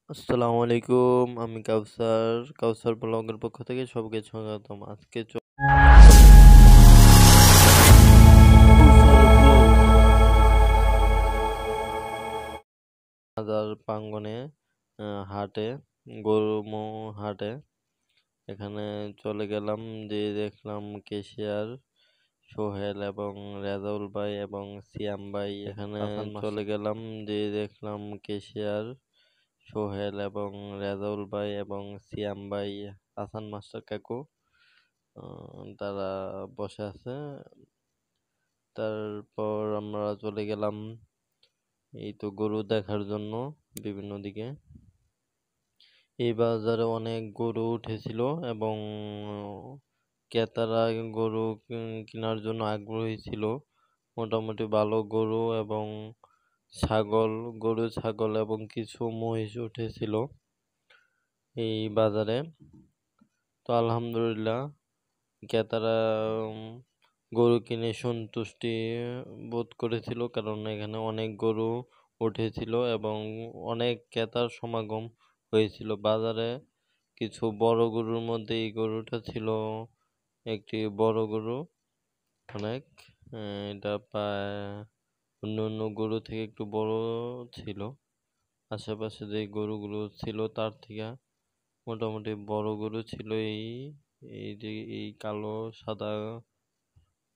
আসসালামু আলাইকুম। আমি কাউসার ব্লগের পক্ষ থেকে সবাইকে স্বাগতম। আজকে কাউসার ব্লগ বাজার প্রাঙ্গণে হাটে হাটে এখানে চলে গেলাম, যে দেখলাম কেশিয়ার সোহেল এবং রেজাউল ভাই এবং সিয়াম ভাই এখানে চলে গেলাম, যে দেখলাম কেশিয়ার সোহেল এবং রেজাউল ভাই এবং সিয়াম ভাই, হাসান মাস্টার কাকু তারা বসে আছে। তারপর আমরা চলে গেলাম এই তো গরু দেখার জন্য বিভিন্ন দিকে। এই বাজারে অনেক গরু উঠেছিল এবং ক্রেতারা গরু কেনার জন্য আগ্রহী ছিল। মোটামুটি ভালো গরু এবং গরু ছাগল এবং কিছু মহিষ উঠেছিল এই বাজারে। তো আলহামদুলিল্লাহ ক্রেতারা গরু কিনে সন্তুষ্টি বোধ করেছিল, কারণ এখানে অনেক গরু উঠেছিল এবং অনেক ক্রেতার সমাগম হয়েছিল বাজারে। কিছু বড় গরুর মধ্যে এই গরুটা ছিল একটি বড় গরু অনেক। এটা প্রায় অন্য গরু থেকে একটু বড় ছিল। আশেপাশে যে গরুগুলো ছিল তার থেকে মোটামুটি বড় গরু ছিল এই কালো সাদা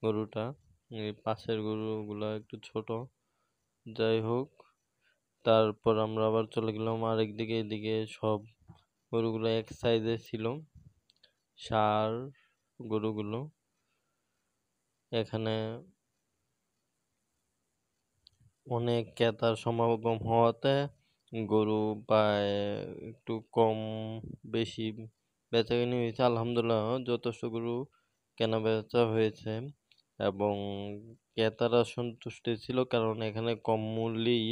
গরুটা। এই পাশের গরুগুলা একটু ছোট। যাই হোক, তারপর আমরা আবার চলে গেলাম আরেক দিকে। এদিকে সব গরুগুলো এক সাইজে ছিল, ষাঁড় গরুগুলো। এখানে অনেক ক্রেতার সমাগম হওয়াতে গরু প্রায় একটু কম বেশি বেচাকেনি হয়েছে। আলহামদুলিল্লাহ যথেষ্ট গরু কেনা বেচা হয়েছে এবং ক্রেতারা সন্তুষ্ট ছিল, কারণ এখানে কম মূল্যেই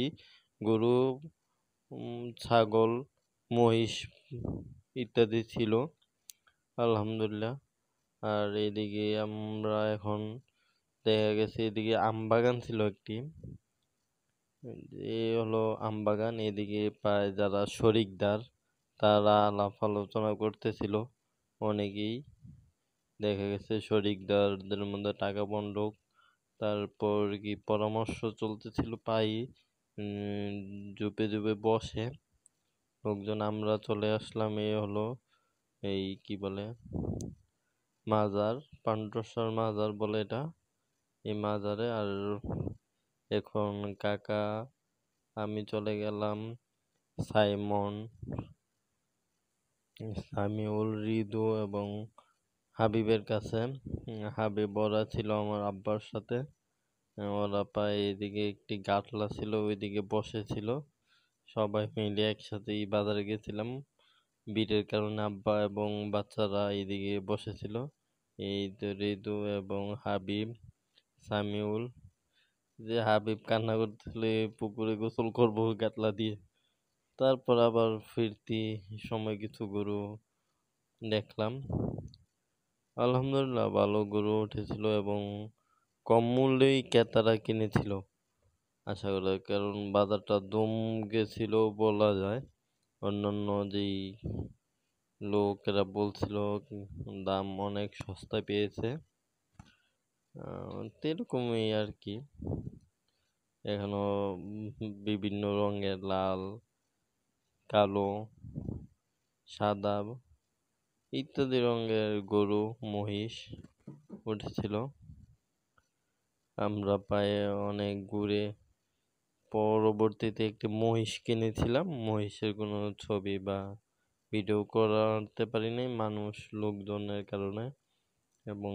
গরু, ছাগল, মহিষ ইত্যাদি ছিল আলহামদুলিল্লাহ। আর এদিকে আমরা এখন দেখা গেছে এদিকে আম বাগান ছিল একটি। হলো আম বাগান। এদিকে প্রায় যারা শরিকদার তারা আলাপ আলোচনা করতেছিল অনেকেই। দেখা গেছে শরিকদারদের মধ্যে টাকা বন্টক, তারপর কি পরামর্শ চলতেছিল প্রায় জুপে জুপে বসে লোকজন। আমরা চলে আসলাম হলো এই কি বলে মাজার, পান্ড্রসার মাজার বলে এটা, এই মাজারে। আর এখন কাকা, আমি চলে গেলাম সামিউল, রিদু এবং হাবিবের কাছে। হাবিব ওরা ছিল আমার আব্বার সাথে। ওরা প্রায় এদিকে একটি গাটলা ছিল, ওইদিকে বসেছিল। সবাই মিলে একসাথে এই বাজারে গেছিলাম। ভিড়ের কারণে আব্বা এবং বাচ্চারা এইদিকে বসেছিল। এই তো রিদু এবং হাবিব, সামিউল। যে হাবিব কান্না করতেছিল পুকুরে গোসল করবো গাটলা দিয়ে। তারপর আবার ফিরতি সময় কিছু গরু দেখলাম। আলহামদুলিল্লাহ ভালো গরু উঠেছিল এবং কম মূল্যেই ক্রেতারা কিনেছিল আশা করা, কারণ বাজারটা দম গেছিল বলা যায়। অন্যান্য যেই লোকেরা বলছিল দাম অনেক সস্তায় পেয়েছে, এরকমই আর কি। এখনো বিভিন্ন রঙের লাল, কালো, সাদা ইত্যাদি রঙের গরু মহিষ উঠেছিল। আমরা পায়ে অনেক ঘুরে পরবর্তীতে একটি মহিষ কিনেছিলাম। মহিষের কোনো ছবি বা ভিডিও করাতে পারি নাই লোকজনের কারণে এবং